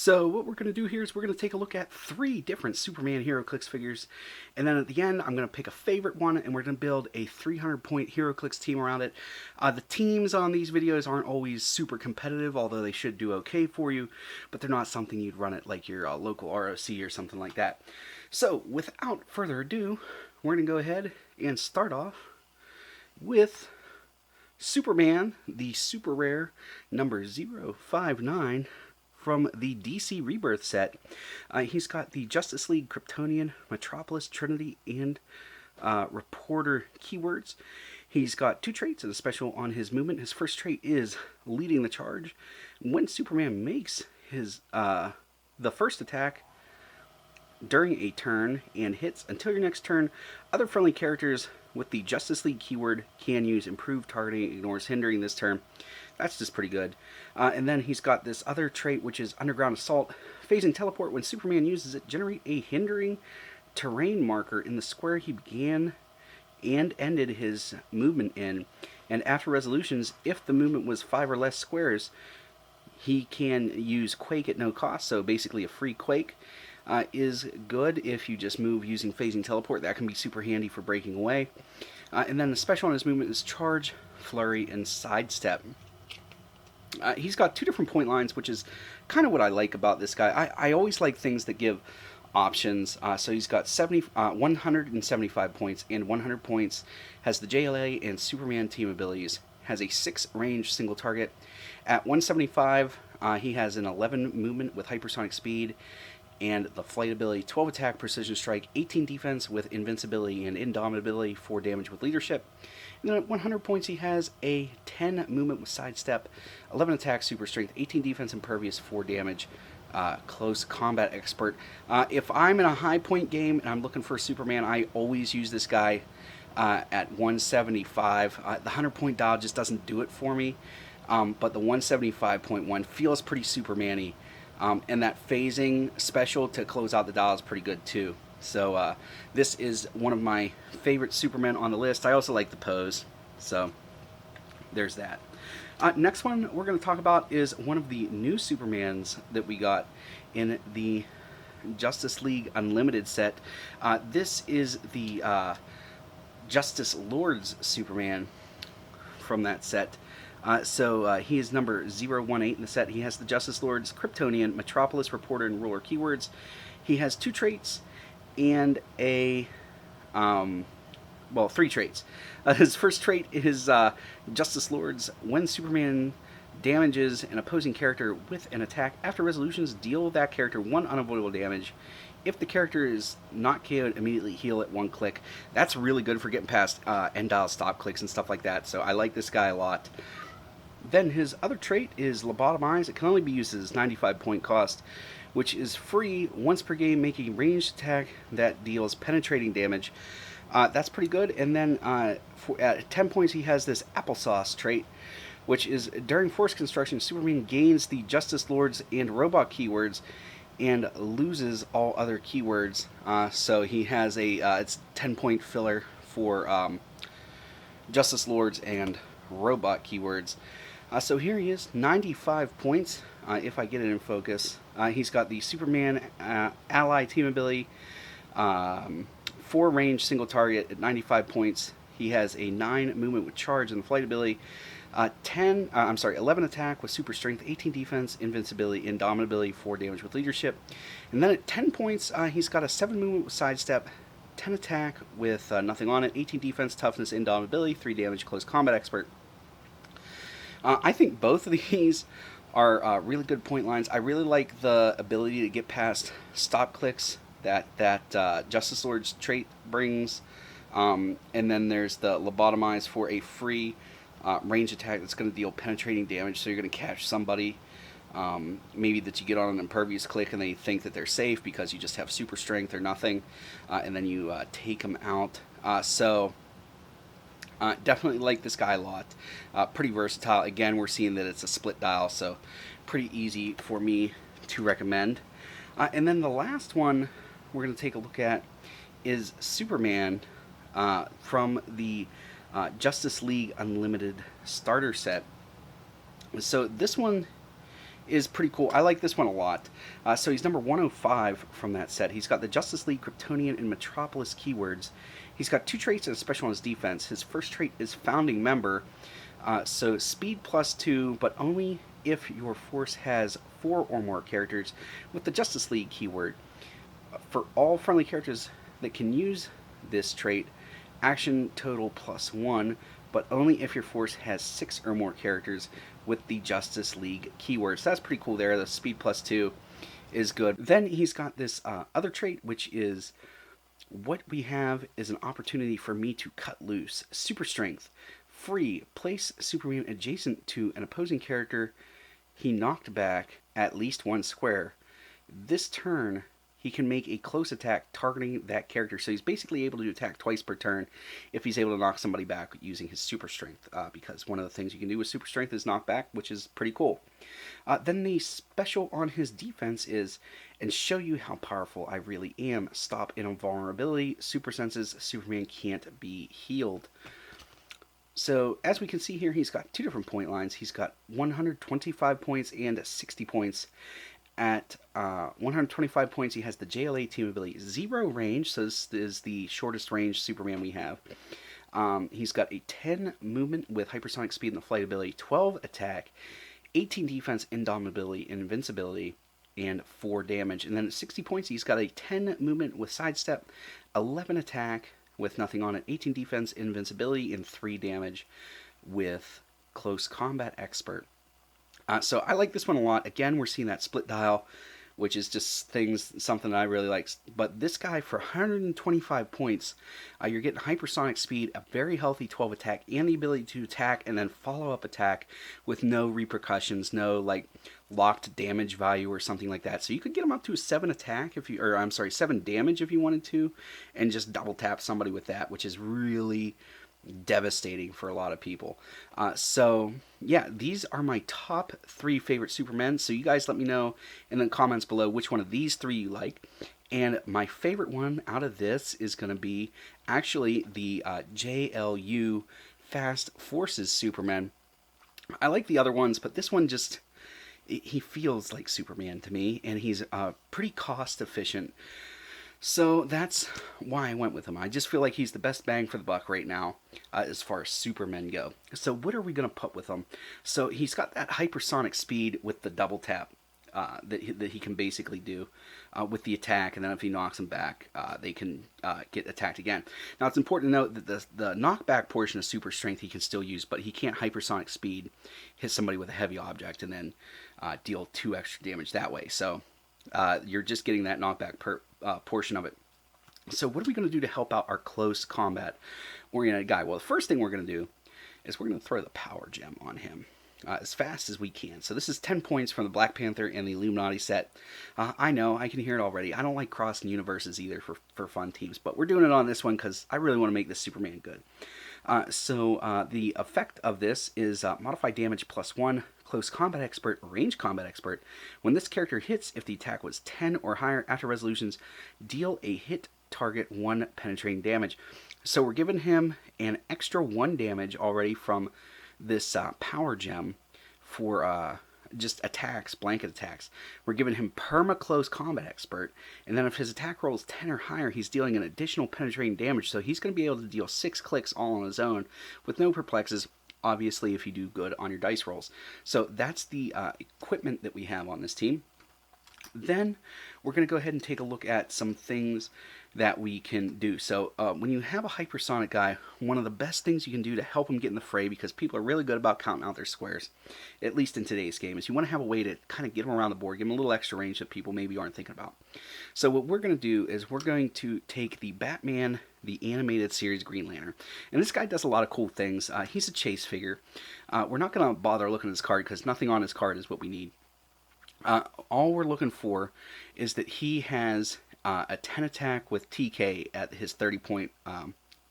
So what we're going to do here is we're going to take a look at 3 different Superman Heroclix figures, and then at the end I'm going to pick a favorite one and we're going to build a 300-point Heroclix team around it. The teams on these videos aren't always super competitive, although they should do okay for you, but they're not something you'd run at like your local ROC or something like that. So without further ado, we're going to go ahead and start off with Superman, the super rare number 059 from the DC Rebirth set. He's got the Justice League, Kryptonian, Metropolis, Trinity, and Reporter keywords. He's got 2 traits and a special on his movement. His first trait is leading the charge. When Superman makes his the first attack during a turn and hits until your next turn, other friendly characters with the Justice League keyword can use improved targeting, ignores hindering this turn. That's just pretty good. And then he's got this other trait, which is Underground Assault. Phasing Teleport. When Superman uses it, generate a hindering terrain marker in the square he began and ended his movement in. And after resolutions, if the movement was 5 or less squares, he can use Quake at no cost, so basically a free Quake. Is good if you just move using Phasing Teleport. That can be super handy for breaking away. And then the special on his movement is Charge, Flurry, and Sidestep. He's got 2 different point lines, which is kind of what I like about this guy. I always like things that give options. So he's got 175 points and 100 points. Has the JLA and Superman team abilities. Has a 6 range single target. At 175, he has an 11 movement with hypersonic speed and the flight ability, 12 attack, precision strike, 18 defense with invincibility and indomitability, 4 damage with leadership. And then at 100 points he has a 10 movement with sidestep, 11 attack, super strength, 18 defense, impervious, 4 damage, close combat expert. If I'm in a high point game and I'm looking for Superman, I always use this guy at 175. The 100 point dial just doesn't do it for me, but the 175.1 feels pretty Superman-y. And that phasing special to close out the dial is pretty good too. So this is one of my favorite Supermen on the list. I also like the pose, so there's that. Next one we're going to talk about is one of the new Supermans that we got in the Justice League Unlimited set. This is the Justice Lord's Superman from that set. So he is number 018 in the set. He has the Justice Lord's Kryptonian, Metropolis, Reporter, and Ruler keywords. He has 2 traits and a, 3 traits. His first trait is Justice Lord's. When Superman damages an opposing character with an attack, after resolutions, deal that character 1 unavoidable damage. If the character is not KO'd, immediately heal at 1 click. That's really good for getting past end dial stop clicks and stuff like that, so I like this guy a lot. Then his other trait is Lobotomize. It can only be used as 95 point cost, which is free once per game, making a ranged attack that deals penetrating damage. That's pretty good. And then at 10 points he has this Applesauce trait, which is during force construction, Superman gains the Justice Lords and Robot keywords and loses all other keywords. So he has a it's 10 point filler for Justice Lords and Robot keywords. So here he is, 95 points, if I get it in focus. He's got the Superman ally team ability, 4 range single target at 95 points. He has a 9 movement with charge and the flight ability, 11 attack with super strength, 18 defense, invincibility, indomitability, 4 damage with leadership. And then at 10 points, he's got a 7 movement with sidestep, 10 attack with nothing on it, 18 defense, toughness, indomitability, 3 damage, close combat expert. I think both of these are really good point lines. I really like the ability to get past stop clicks that Justice Lord's trait brings. And then there's the Lobotomize for a free range attack that's going to deal penetrating damage. So you're going to catch somebody, maybe that you get on an impervious click and they think that they're safe because you just have super strength or nothing. And then you take them out. Definitely like this guy a lot. Pretty versatile. Again, we're seeing that it's a split dial, so pretty easy for me to recommend. And then the last one we're going to take a look at is Superman from the Justice League Unlimited starter set. So this one is pretty cool. I like this one a lot. So he's number 105 from that set. He's got the Justice League, Kryptonian, and Metropolis keywords. He's got 2 traits and a special on his defense. His first trait is Founding Member. So speed +2, but only if your force has 4 or more characters with the Justice League keyword. For all friendly characters that can use this trait, action total +1, but only if your force has 6 or more characters with the Justice League keyword. So that's pretty cool there. The speed +2 is good. Then he's got this other trait, which is what we have is an opportunity for me to cut loose. Super strength. Free. Place Superman adjacent to an opposing character he knocked back at least 1 square. This turn, he can make a close attack targeting that character. So he's basically able to attack twice per turn if he's able to knock somebody back using his super strength. Because one of the things you can do with super strength is knock back, which is pretty cool. Then the special on his defense is, and show you how powerful I really am. Stop invulnerability. Super senses. Superman can't be healed. So, as we can see here, he's got 2 different point lines. He's got 125 points and 60 points. At 125 points, he has the JLA team ability. 0 range, so this is the shortest range Superman we have. He's got a 10 movement with hypersonic speed and the flight ability, 12 attack, 18 defense, indomitability, invincibility, and 4 damage. And then at 60 points, he's got a 10 movement with sidestep, 11 attack, with nothing on it, 18 defense, invincibility, and 3 damage with close combat expert. So I like this one a lot. Again, we're seeing that split dial, which is just something that I really like. But this guy, for 125 points, you're getting hypersonic speed, a very healthy 12 attack, and the ability to attack and then follow up attack with no repercussions, no like locked damage value or something like that. So you could get him up to a 7 attack if you, or I'm sorry, 7 damage if you wanted to, and just double tap somebody with that, which is really devastating for a lot of people. So yeah, these are my top 3 favorite Supermen. So you guys let me know in the comments below which one of these 3 you like. And my favorite one out of this is going to be actually the JLU Fast Forces Superman. I like the other ones, but this one just, he feels like Superman to me, and he's pretty cost efficient. So that's why I went with him. I just feel like he's the best bang for the buck right now as far as Supermen go. So what are we going to put with him? So he's got that hypersonic speed with the double tap that he can basically do with the attack, and then if he knocks them back, they can get attacked again. Now it's important to note that the knockback portion of super strength he can still use, but he can't hypersonic speed hit somebody with a heavy object and then deal 2 extra damage that way. So you're just getting that knockback portion of it. So what are we going to do to help out our close combat oriented guy? Well, the first thing we're going to do is we're going to throw the power gem on him as fast as we can. So this is 10 points from the Black Panther and the Illuminati set. I know, I can hear it already. I don't like crossing universes either for fun teams, but we're doing it on this one because I really want to make this Superman good. So the effect of this is modify damage +1, close combat expert, range combat expert. When this character hits, if the attack was 10 or higher after resolutions, deal a hit target 1 penetrating damage. So we're giving him an extra 1 damage already from this power gem for just attacks, blanket attacks. We're giving him perma close combat expert, and then if his attack roll is 10 or higher, he's dealing an additional penetrating damage, so he's going to be able to deal 6 clicks all on his own with no perplexes, obviously if you do good on your dice rolls. So that's the equipment that we have on this team. Then we're going to go ahead and take a look at some things that we can do. So when you have a hypersonic guy, one of the best things you can do to help him get in the fray, because people are really good about counting out their squares, at least in today's game, is you want to have a way to kind of get him around the board, give him a little extra range that people maybe aren't thinking about. So what we're going to do is we're going to take the Batman, the animated series Green Lantern. And this guy does a lot of cool things. He's a chase figure. We're not going to bother looking at his card because nothing on his card is what we need. All we're looking for is that he has a 10 attack with TK at his 30-point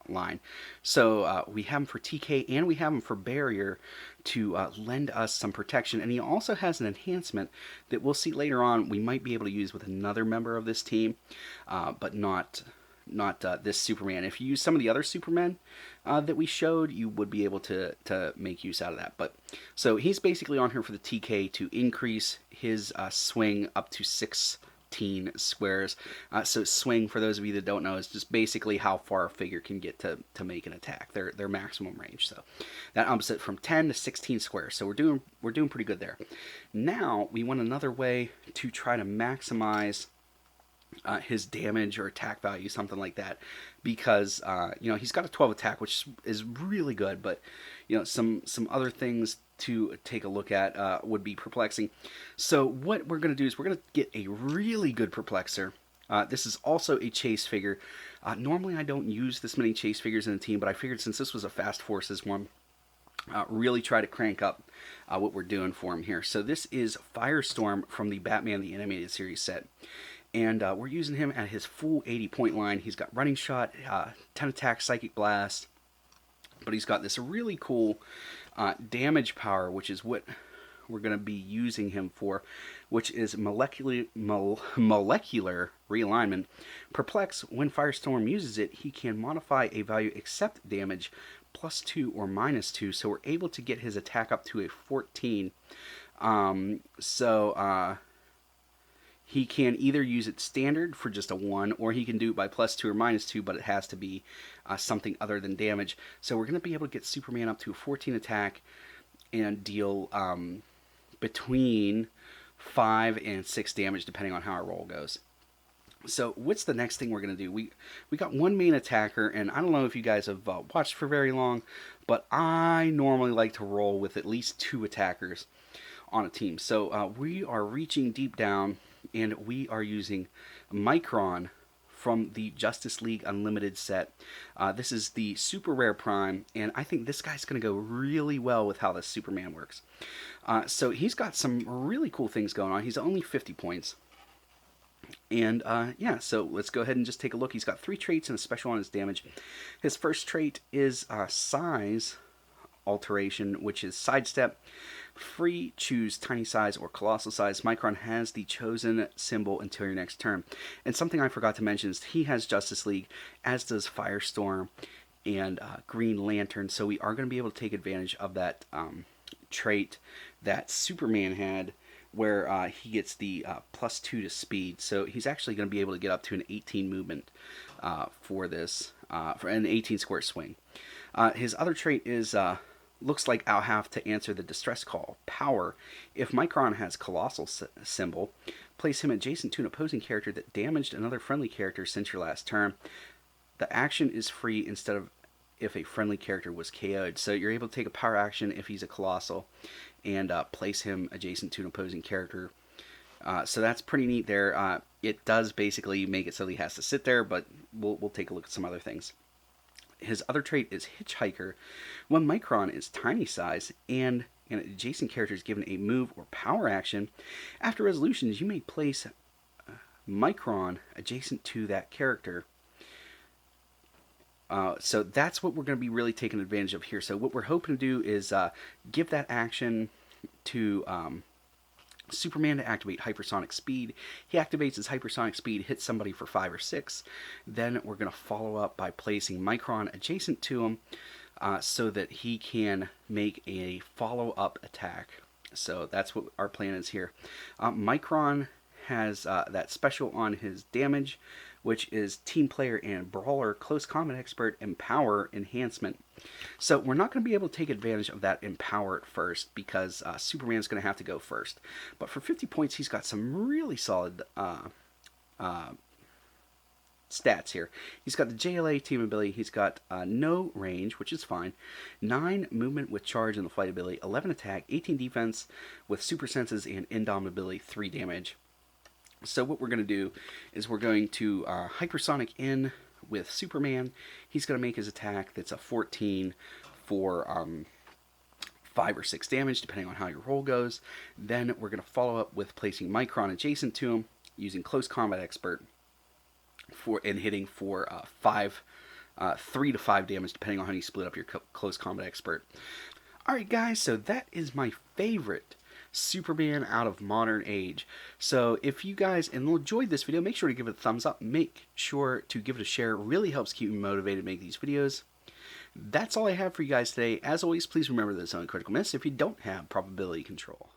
line. So we have him for TK and we have him for barrier to lend us some protection. And he also has an enhancement that we'll see later on we might be able to use with another member of this team, but not not this Superman. If you use some of the other Supermen that we showed, you would be able to make use out of that. But so he's basically on here for the TK to increase his swing up to 16 squares. So swing, for those of you that don't know, is just basically how far a figure can get to make an attack, their maximum range. So that ups it from 10 to 16 squares. So we're doing pretty good there. Now we want another way to try to maximize his damage or attack value, something like that, because you know, he's got a 12 attack, which is really good, but you know, some other things to take a look at would be perplexing. So what we're going to do is we're going to get a really good perplexer. This is also a chase figure. Normally I don't use this many chase figures in a team, but I figured since this was a Fast Forces one, really try to crank up what we're doing for him here. So this is Firestorm from the Batman the Animated Series set. And we're using him at his full 80-point line. He's got Running Shot, 10 attack, Psychic Blast. But he's got this really cool damage power, which is what we're going to be using him for, which is molecular realignment. Perplex, when Firestorm uses it, he can modify a value except damage +2 or -2. So we're able to get his attack up to a 14. He can either use it standard for just a 1, or he can do it by +2 or -2, but it has to be something other than damage. So we're going to be able to get Superman up to a 14 attack and deal between 5 and 6 damage, depending on how our roll goes. So what's the next thing we're going to do? We got one main attacker, and I don't know if you guys have watched for very long, but I normally like to roll with at least 2 attackers on a team. So we are reaching deep down, and we are using Micron from the Justice League Unlimited set. This is the Super Rare Prime, and I think this guy's going to go really well with how the Superman works. So he's got some really cool things going on. He's only 50 points. And yeah, so let's go ahead and just take a look. He's got 3 traits and a special on his damage. His first trait is size alteration, which is sidestep. Free, choose tiny size or colossal size. Micron has the chosen symbol until your next turn. And something I forgot to mention is he has Justice League, as does Firestorm and Green Lantern. So we are going to be able to take advantage of that trait that Superman had, where he gets the +2 to speed. So he's actually going to be able to get up to an 18 movement for this, for an 18 square swing. His other trait is looks like I'll have to answer the distress call. Power. If Micron has colossal symbol, place him adjacent to an opposing character that damaged another friendly character since your last turn. The action is free instead of if a friendly character was KO'd. So you're able to take a power action if he's a colossal and place him adjacent to an opposing character. So that's pretty neat there. It does basically make it so he has to sit there, but we'll take a look at some other things. His other trait is Hitchhiker. When Micron is tiny size and an adjacent character is given a move or power action, after resolutions you may place Micron adjacent to that character. So that's what we're going to be really taking advantage of here. So what we're hoping to do is give that action to Superman to activate hypersonic speed. He activates his hypersonic speed, hits somebody for 5 or 6. Then we're going to follow up by placing Micron adjacent to him so that he can make a follow-up attack. So that's what our plan is here. Micron has that special on his damage, which is Team Player and Brawler, Close Combat Expert, Empower, Enhancement. So we're not going to be able to take advantage of that Empower at first because Superman's going to have to go first. But for 50 points, he's got some really solid stats here. He's got the JLA team ability. He's got no range, which is fine. 9 movement with charge and the flight ability. 11 attack, 18 defense with super senses and indomitability, 3 damage. So what we're going to do is we're going to hypersonic in with Superman. He's going to make his attack that's a 14 for 5 or 6 damage, depending on how your roll goes. Then we're going to follow up with placing Micron adjacent to him, using Close Combat Expert and hitting for 3 to 5 damage, depending on how you split up your Close Combat Expert. Alright guys, so that is my favorite Superman out of modern age. So if you guys enjoyed this video, make sure to give it a thumbs up. Make sure to give it a share. It really helps keep me motivated to make these videos. That's all I have for you guys today. As always, please remember that it's only critical miss if you don't have probability control.